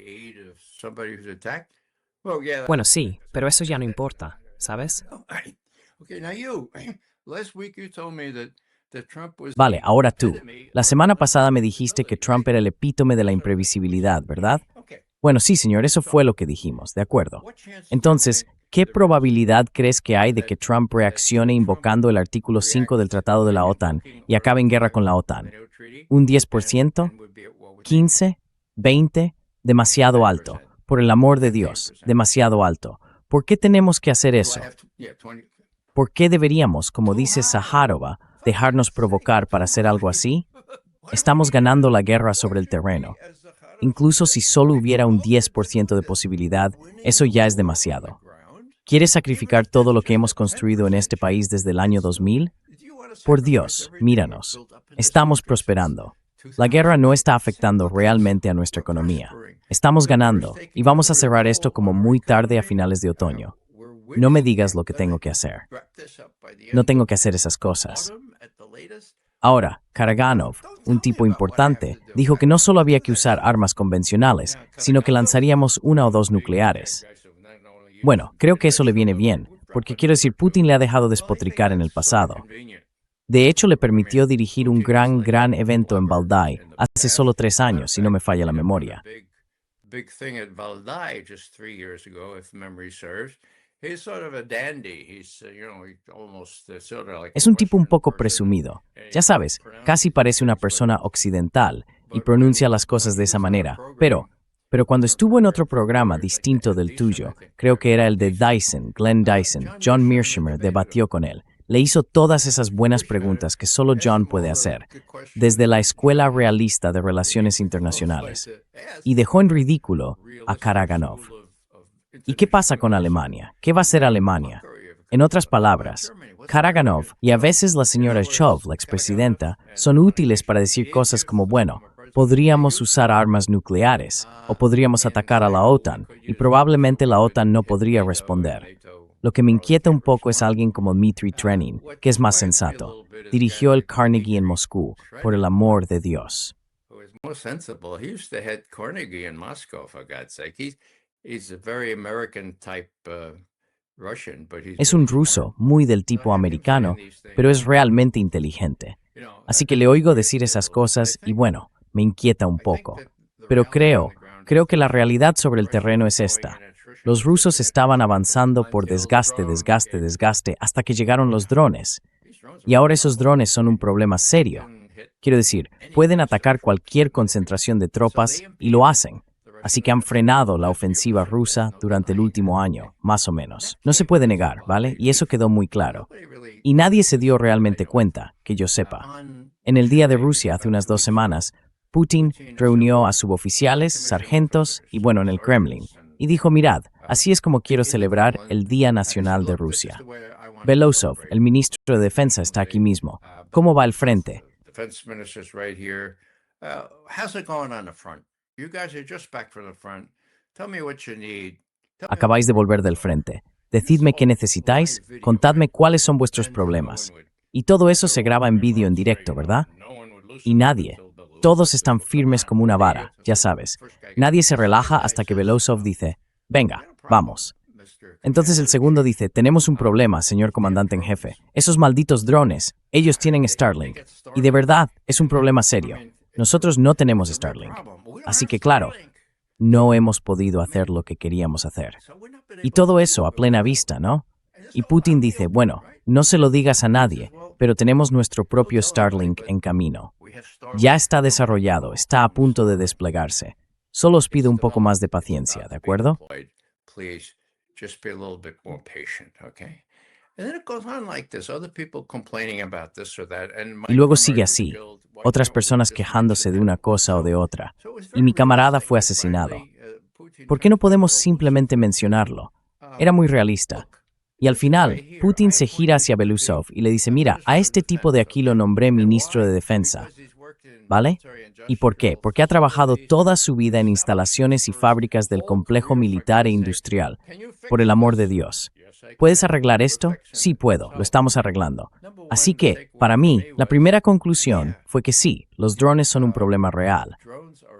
Bueno, sí, pero eso ya no importa, ¿sabes? Vale, ahora tú. La semana pasada me dijiste que Trump era el epítome de la imprevisibilidad, ¿verdad? Bueno, sí, señor, eso fue lo que dijimos, de acuerdo. Entonces, ¿qué probabilidad crees que hay de que Trump reaccione invocando el artículo 5 del Tratado de la OTAN y acabe en guerra con la OTAN? ¿Un 10%? ¿15? ¿20? Demasiado alto. Por el amor de Dios, demasiado alto. ¿Por qué tenemos que hacer eso? ¿Por qué deberíamos, como dice Zaharova, dejarnos provocar para hacer algo así? Estamos ganando la guerra sobre el terreno. Incluso si solo hubiera un 10% de posibilidad, eso ya es demasiado. ¿Quieres sacrificar todo lo que hemos construido en este país desde el año 2000? Por Dios, míranos. Estamos prosperando. La guerra no está afectando realmente a nuestra economía. Estamos ganando, y vamos a cerrar esto como muy tarde a finales de otoño. No me digas lo que tengo que hacer. No tengo que hacer esas cosas. Ahora, Karaganov, un tipo importante, dijo que no solo había que usar armas convencionales, sino que lanzaríamos 1 o 2 nucleares. Bueno, creo que eso le viene bien, porque quiero decir, Putin le ha dejado despotricar en el pasado. De hecho, le permitió dirigir un gran evento en Valdai hace solo 3 años, si no me falla la memoria. Es un tipo un poco presumido. Ya sabes, casi parece una persona occidental y pronuncia las cosas de esa manera. Pero cuando estuvo en otro programa distinto del tuyo, creo que era el de Dyson, Glenn Dyson, John Mearsheimer debatió con él. Le hizo todas esas buenas preguntas que solo John puede hacer, desde la Escuela Realista de Relaciones Internacionales, y dejó en ridículo a Karaganov. ¿Y qué pasa con Alemania? ¿Qué va a hacer Alemania? En otras palabras, Karaganov y a veces la señora Chov, la expresidenta, son útiles para decir cosas como, bueno, podríamos usar armas nucleares, o podríamos atacar a la OTAN, y probablemente la OTAN no podría responder. Lo que me inquieta un poco es alguien como Dmitry Trenin, que es más sensato. Dirigió el Carnegie en Moscú, por el amor de Dios. Who is more sensible. He used to head Carnegie in Moscow, for God's sake. He's a very American type Russian, but Es un ruso, muy del tipo americano, pero es realmente inteligente. Así que le oigo decir esas cosas y bueno, me inquieta un poco. Pero creo que la realidad sobre el terreno es esta. Los rusos estaban avanzando por desgaste hasta que llegaron los drones. Y ahora esos drones son un problema serio. Quiero decir, pueden atacar cualquier concentración de tropas y lo hacen. Así que han frenado la ofensiva rusa durante el último año, más o menos. No se puede negar, ¿vale? Y eso quedó muy claro. Y nadie se dio realmente cuenta, que yo sepa. En el Día de Rusia, hace unas 2 semanas, Putin reunió a suboficiales, sargentos y bueno, en el Kremlin. Y dijo, mirad, así es como quiero celebrar el Día Nacional de Rusia. Belousov, el ministro de Defensa, está aquí mismo. ¿Cómo va el frente? Defense minister's right here. How's it going on the front? You guys are just back from the front. Tell me what you need. Acabáis de volver del frente. Decidme qué necesitáis, contadme cuáles son vuestros problemas. Y todo eso se graba en vídeo en directo, ¿verdad? Y nadie, todos están firmes como una vara, ya sabes. Nadie se relaja hasta que Belousov dice, venga, vamos. Entonces el segundo dice, tenemos un problema, señor comandante en jefe. Esos malditos drones, ellos tienen Starlink. Y de verdad, es un problema serio. Nosotros no tenemos Starlink. Así que claro, no hemos podido hacer lo que queríamos hacer. Y todo eso a plena vista, ¿no? Y Putin dice, bueno, no se lo digas a nadie, pero tenemos nuestro propio Starlink en camino. Ya está desarrollado, está a punto de desplegarse. Solo os pido un poco más de paciencia, ¿de acuerdo? Just be a little bit more patient, okay? And then it goes on like this, other people complaining about this or that. Y luego sigue así, otras personas quejándose de una cosa o de otra. Y mi camarada fue asesinado. ¿Por qué no podemos simplemente mencionarlo? Era muy realista. Y al final, Putin se gira hacia Belousov y le dice, mira, a este tipo de aquí lo nombré ministro de Defensa. ¿Vale? ¿Y por qué? Porque ha trabajado toda su vida en instalaciones y fábricas del complejo militar e industrial. Por el amor de Dios. ¿Puedes arreglar esto? Sí puedo, lo estamos arreglando. Así que, para mí, la primera conclusión fue que sí, los drones son un problema real.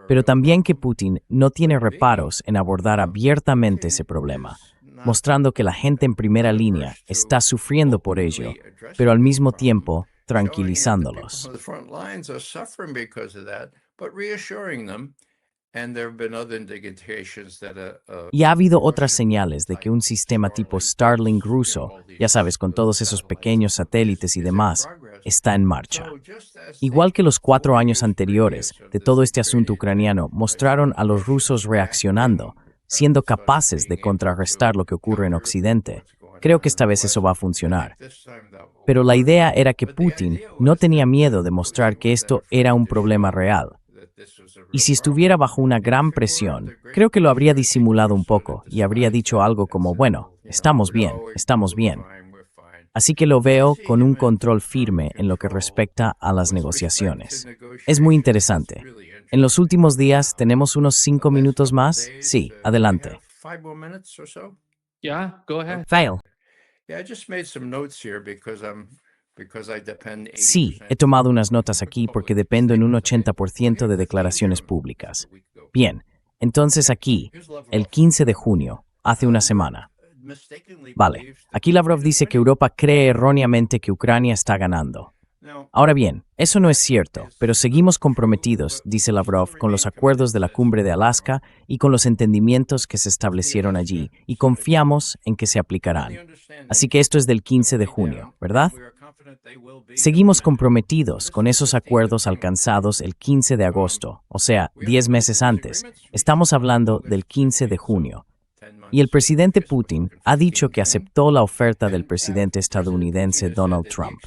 Pero también que Putin no tiene reparos en abordar abiertamente ese problema, mostrando que la gente en primera línea está sufriendo por ello, pero al mismo tiempo tranquilizándolos. Y ha habido otras señales de que un sistema tipo Starlink ruso, ya sabes, con todos esos pequeños satélites y demás, está en marcha. Igual que los 4 años anteriores de todo este asunto ucraniano mostraron a los rusos reaccionando, siendo capaces de contrarrestar lo que ocurre en Occidente. Creo que esta vez eso va a funcionar. Pero la idea era que Putin no tenía miedo de mostrar que esto era un problema real. Y si estuviera bajo una gran presión, creo que lo habría disimulado un poco y habría dicho algo como, bueno, estamos bien, estamos bien. Así que lo veo con un control firme en lo que respecta a las negociaciones. Es muy interesante. En los últimos días, ¿tenemos unos 5 minutos más? Sí, adelante. Yeah, go ahead. Fail. Sí, he tomado unas notas aquí porque dependo en un 80% de declaraciones públicas. Bien, entonces aquí, el 15 de junio, hace una semana. Vale, aquí Lavrov dice que Europa cree erróneamente que Ucrania está ganando. Ahora bien, eso no es cierto, pero seguimos comprometidos, dice Lavrov, con los acuerdos de la cumbre de Alaska y con los entendimientos que se establecieron allí, y confiamos en que se aplicarán. Así que esto es del 15 de junio, ¿verdad? Seguimos comprometidos con esos acuerdos alcanzados el 15 de agosto, o sea, 10 meses antes. Estamos hablando del 15 de junio. Y el presidente Putin ha dicho que aceptó la oferta del presidente estadounidense Donald Trump.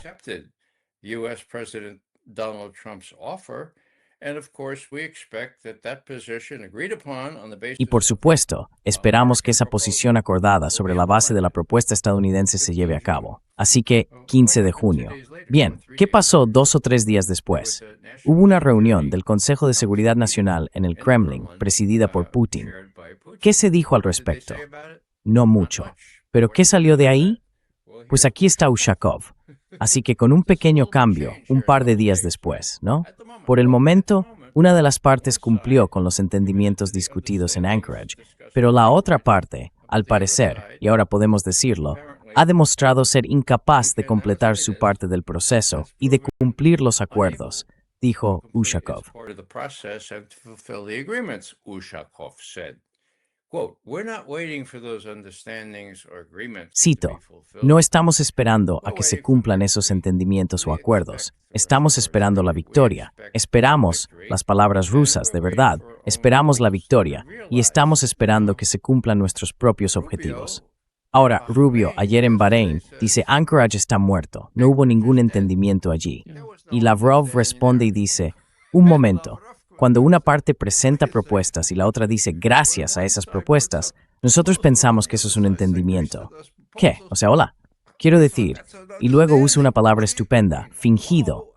U.S. President Donald Trump's offer, and of course we expect that position agreed upon on the basis. Y por supuesto, esperamos que esa posición acordada sobre la base de la propuesta estadounidense se lleve a cabo. Así que, 15 de junio. Bien, ¿qué pasó 2 o 3 días después? Hubo una reunión del Consejo de Seguridad Nacional en el Kremlin, presidida por Putin. ¿Qué se dijo al respecto? No mucho. ¿Pero qué salió de ahí? Pues aquí está Ushakov. Así que con un pequeño cambio, un par de días después, ¿no? Por el momento, una de las partes cumplió con los entendimientos discutidos en Anchorage, pero la otra parte, al parecer, y ahora podemos decirlo, ha demostrado ser incapaz de completar su parte del proceso y de cumplir los acuerdos, dijo Ushakov. Cito, no estamos esperando a que se cumplan esos entendimientos o acuerdos. Estamos esperando la victoria. Esperamos, las palabras rusas, de verdad, esperamos la victoria y estamos esperando que se cumplan nuestros propios objetivos. Ahora, Rubio, ayer en Bahrein, dice Anchorage está muerto, no hubo ningún entendimiento allí. Y Lavrov responde y dice, un momento, cuando una parte presenta propuestas y la otra dice gracias a esas propuestas, nosotros pensamos que eso es un entendimiento. ¿Qué? O sea, hola. Quiero decir, y luego usa una palabra estupenda, fingido.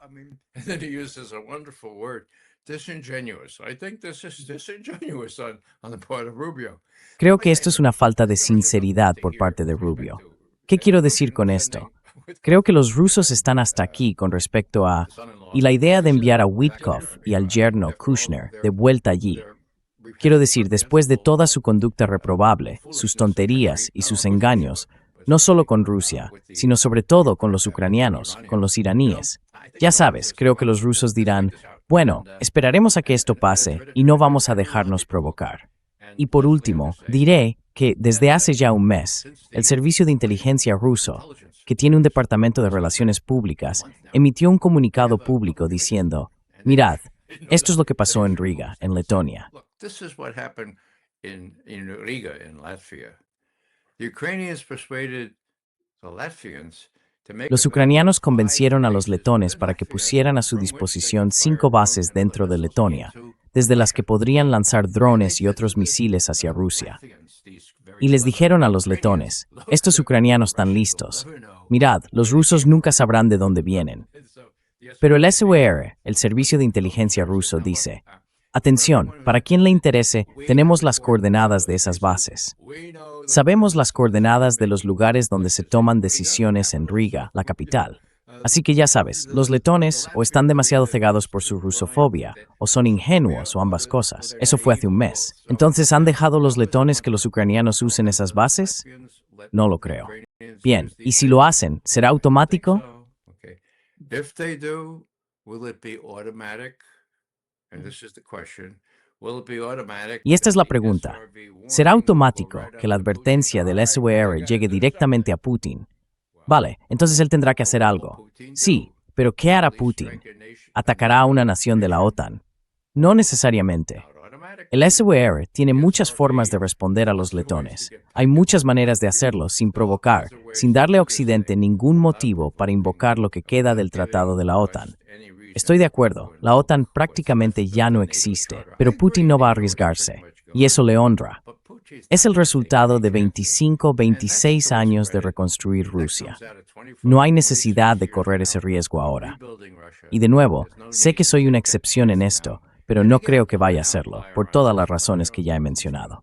Creo que esto es una falta de sinceridad por parte de Rubio. ¿Qué quiero decir con esto? Creo que los rusos están hasta aquí con respecto a... y la idea de enviar a Witkoff y al yerno Kushner de vuelta allí. Quiero decir, después de toda su conducta reprobable, sus tonterías y sus engaños, no solo con Rusia, sino sobre todo con los ucranianos, con los iraníes. Ya sabes, creo que los rusos dirán, bueno, esperaremos a que esto pase y no vamos a dejarnos provocar. Y por último, diré que desde hace ya un mes, el Servicio de Inteligencia ruso, que tiene un departamento de relaciones públicas, emitió un comunicado público diciendo, mirad, esto es lo que pasó en Riga, en Letonia. Los ucranianos convencieron a los letones para que pusieran a su disposición 5 bases dentro de Letonia, desde las que podrían lanzar drones y otros misiles hacia Rusia. Y les dijeron a los letones, estos ucranianos están listos. Mirad, los rusos nunca sabrán de dónde vienen. Pero el SVR, el Servicio de Inteligencia ruso, dice, atención, para quien le interese, tenemos las coordenadas de esas bases. Sabemos las coordenadas de los lugares donde se toman decisiones en Riga, la capital. Así que ya sabes, los letones o están demasiado cegados por su rusofobia, o son ingenuos o ambas cosas. Eso fue hace un mes. Entonces, ¿han dejado los letones que los ucranianos usen esas bases? No lo creo. Bien, ¿y si lo hacen, será automático? Y esta es la pregunta. ¿Será automático que la advertencia del SVR llegue directamente a Putin? Vale, entonces él tendrá que hacer algo. Sí, pero ¿qué hará Putin? ¿Atacará a una nación de la OTAN? No necesariamente. El SVR tiene muchas formas de responder a los letones. Hay muchas maneras de hacerlo sin provocar, sin darle a Occidente ningún motivo para invocar lo que queda del tratado de la OTAN. Estoy de acuerdo, la OTAN prácticamente ya no existe, pero Putin no va a arriesgarse, y eso le honra. Es el resultado de 25, 26 años de reconstruir Rusia. No hay necesidad de correr ese riesgo ahora. Y de nuevo, sé que soy una excepción en esto, pero no creo que vaya a hacerlo, por todas las razones que ya he mencionado.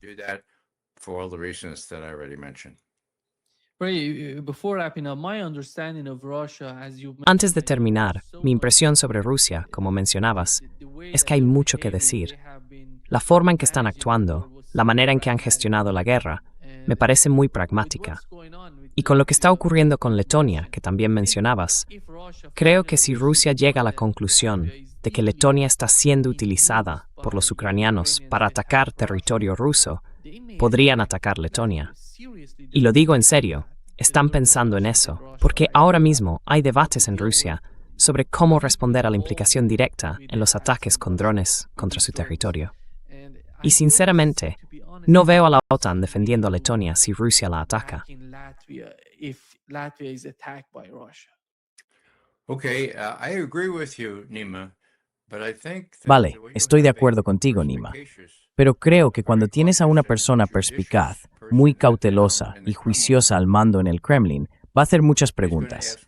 Antes de terminar, mi impresión sobre Rusia, como mencionabas, es que hay mucho que decir. La forma en que están actuando, la manera en que han gestionado la guerra, me parece muy pragmática. Y con lo que está ocurriendo con Letonia, que también mencionabas, creo que si Rusia llega a la conclusión de que Letonia está siendo utilizada por los ucranianos para atacar territorio ruso, podrían atacar Letonia. Y lo digo en serio, están pensando en eso, porque ahora mismo hay debates en Rusia sobre cómo responder a la implicación directa en los ataques con drones contra su territorio. Y sinceramente, no veo a la OTAN defendiendo a Letonia si Rusia la ataca. Vale, estoy de acuerdo contigo, Nima. Pero creo que cuando tienes a una persona perspicaz, muy cautelosa y juiciosa al mando en el Kremlin, va a hacer muchas preguntas.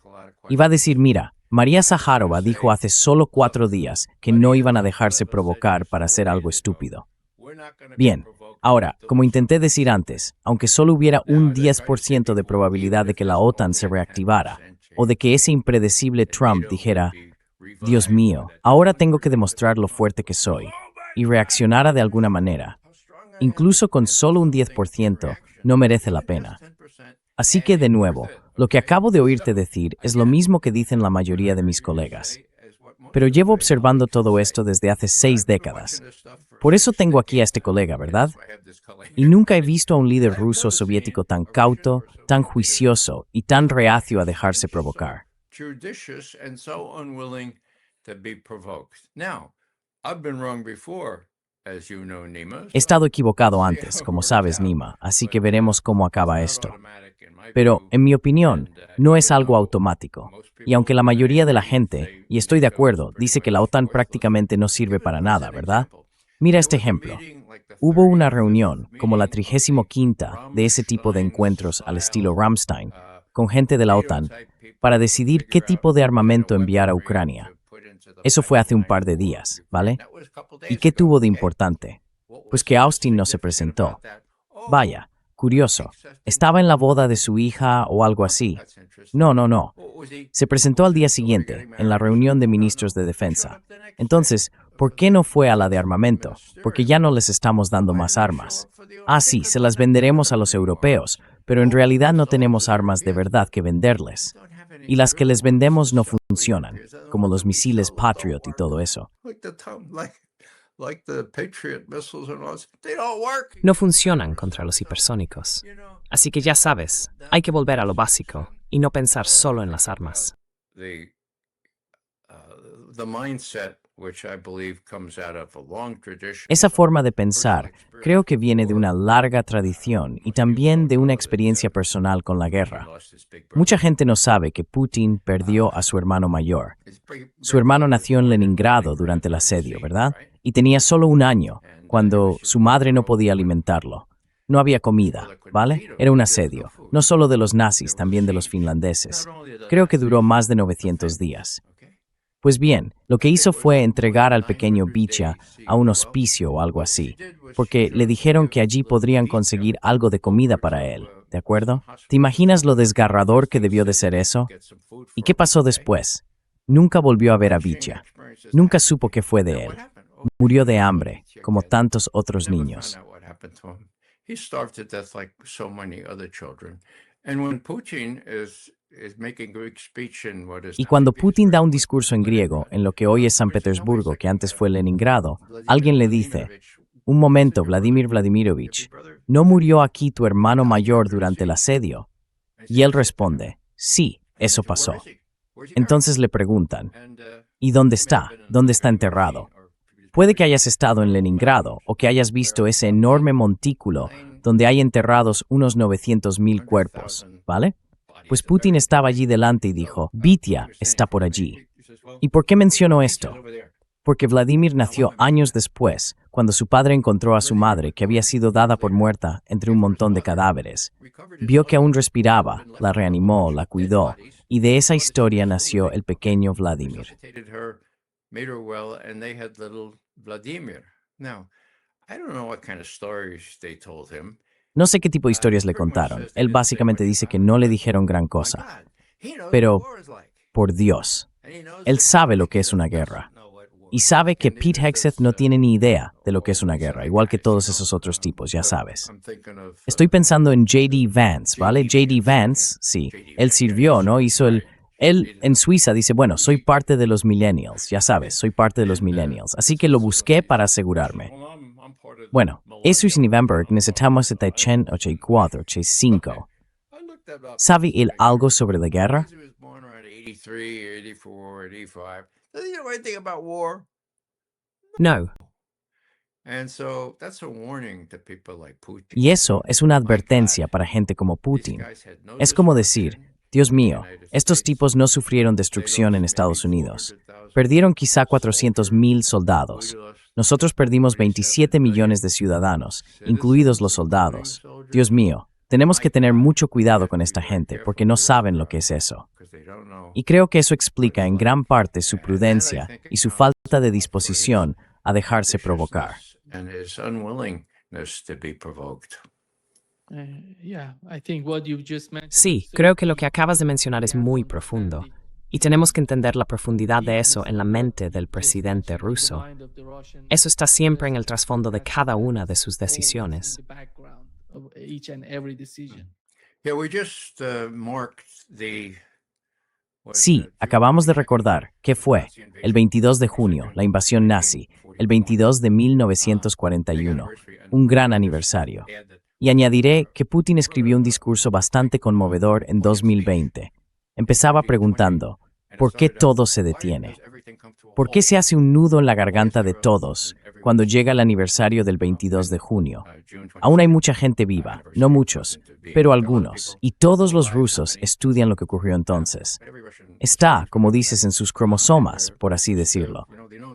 Y va a decir, mira, María Zaharova dijo hace solo 4 días que no iban a dejarse provocar para hacer algo estúpido. Bien, Ahora, como intenté decir antes, aunque solo hubiera un 10% de probabilidad de que la OTAN se reactivara, o de que ese impredecible Trump dijera, Dios mío, ahora tengo que demostrar lo fuerte que soy, y reaccionara de alguna manera, incluso con solo un 10%, no merece la pena. Así que, de nuevo, lo que acabo de oírte decir es lo mismo que dicen la mayoría de mis colegas. Pero llevo observando todo esto desde hace 6 décadas. Por eso tengo aquí a este colega, ¿verdad? Y nunca he visto a un líder ruso soviético tan cauto, tan juicioso y tan reacio a dejarse provocar. He estado equivocado antes, como sabes, Nima, así que veremos cómo acaba esto. Pero, en mi opinión, no es algo automático. Y aunque la mayoría de la gente, y estoy de acuerdo, dice que la OTAN prácticamente no sirve para nada, ¿verdad? Mira este ejemplo. Hubo una reunión, como la 35ª de ese tipo de encuentros al estilo Ramstein, con gente de la OTAN, para decidir qué tipo de armamento enviar a Ucrania. Eso fue hace un par de días, ¿vale? ¿Y qué tuvo de importante? Pues que Austin no se presentó. Vaya, curioso. ¿Estaba en la boda de su hija o algo así? No. Se presentó al día siguiente, en la reunión de ministros de defensa. Entonces, ¿por qué no fue a la de armamento? Porque ya no les estamos dando más armas. Ah, sí, se las venderemos a los europeos, pero en realidad no tenemos armas de verdad que venderles. Y las que les vendemos no funcionan, como los misiles Patriot y todo eso. No funcionan contra los hipersónicos. Así que ya sabes, hay que volver a lo básico y no pensar solo en las armas. Esa forma de pensar creo que viene de una larga tradición y también de una experiencia personal con la guerra. Mucha gente no sabe que Putin perdió a su hermano mayor. Su hermano nació en Leningrado durante el asedio, ¿verdad? Y tenía solo 1 año, cuando su madre no podía alimentarlo. No había comida, ¿vale? Era un asedio, no solo de los nazis, también de los finlandeses. Creo que duró más de 900 días. Pues bien, lo que hizo fue entregar al pequeño Vitya a un hospicio o algo así, porque le dijeron que allí podrían conseguir algo de comida para él, ¿de acuerdo? ¿Te imaginas lo desgarrador que debió de ser eso? ¿Y qué pasó después? Nunca volvió a ver a Vitya. Nunca supo qué fue de él. Murió de hambre, como tantos otros niños. Y cuando Putin da un discurso en griego, en lo que hoy es San Petersburgo, que antes fue Leningrado, alguien le dice, un momento, Vladimir Vladimirovich, ¿no murió aquí tu hermano mayor durante el asedio? Y él responde, sí, eso pasó. Entonces le preguntan, ¿y dónde está? ¿Dónde está enterrado? Puede que hayas estado en Leningrado o que hayas visto ese enorme montículo donde hay enterrados unos 900,000 cuerpos, ¿vale? Pues Putin estaba allí delante y dijo, Vitya está por allí. ¿Y por qué menciono esto? Porque Vladimir nació años después, cuando su padre encontró a su madre, que había sido dada por muerta entre un montón de cadáveres. Vio que aún respiraba, la reanimó, la cuidó, y de esa historia nació el pequeño Vladimir. No sé qué tipo de historias le contaron. Él básicamente dice que no le dijeron gran cosa. Pero, por Dios, él sabe lo que es una guerra. Y sabe que Pete Hegseth no tiene ni idea de lo que es una guerra, igual que todos esos otros tipos, ya sabes. Estoy pensando en J.D. Vance, ¿vale? J.D. Vance, sí, él sirvió, ¿no? Él en Suiza dice, bueno, soy parte de los millennials, ya sabes, soy parte de los millennials. Así que lo busqué para asegurarme. Bueno, eso es November, necesitamos 84, 85. ¿Sabe él algo sobre la guerra? No. Y eso es una advertencia para gente como Putin. Es como decir, Dios mío, estos tipos no sufrieron destrucción en Estados Unidos. Perdieron quizá 400,000 soldados. Nosotros perdimos 27 millones de ciudadanos, incluidos los soldados. Dios mío, tenemos que tener mucho cuidado con esta gente porque no saben lo que es eso. Y creo que eso explica en gran parte su prudencia y su falta de disposición a dejarse provocar. to be provoked. Yeah, I think what you've just mentioned Sí, is creo que lo que acabas de mencionar es muy profundo. Y tenemos que entender la profundidad de eso en la mente del presidente ruso. Eso está siempre en el trasfondo de cada una de sus decisiones. Yeah, we just marked Sí, acabamos de recordar que fue el 22 de junio, la invasión nazi, el 22 de 1941, un gran aniversario. Y añadiré que Putin escribió un discurso bastante conmovedor en 2020. Empezaba preguntando, ¿por qué todo se detiene? ¿Por qué se hace un nudo en la garganta de todos cuando llega el aniversario del 22 de junio? Aún hay mucha gente viva, no muchos, pero algunos, y todos los rusos estudian lo que ocurrió entonces. Está, como dices, en sus cromosomas, por así decirlo.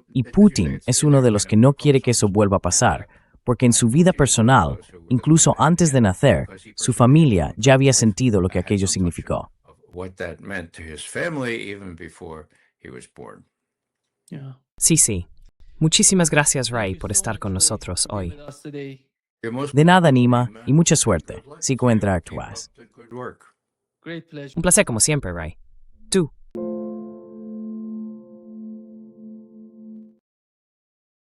Y Putin es uno de los que no quiere que eso vuelva a pasar, porque en su vida personal, incluso antes de nacer, su familia ya había sentido lo que aquello significó. what that meant to his family even before he was born. Sí. Muchísimas gracias, Ray, por estar con nosotros hoy. De nada, Nima, y mucha suerte. Si encuentra actúas. Good work. Great pleasure. Un placer como siempre, Ray.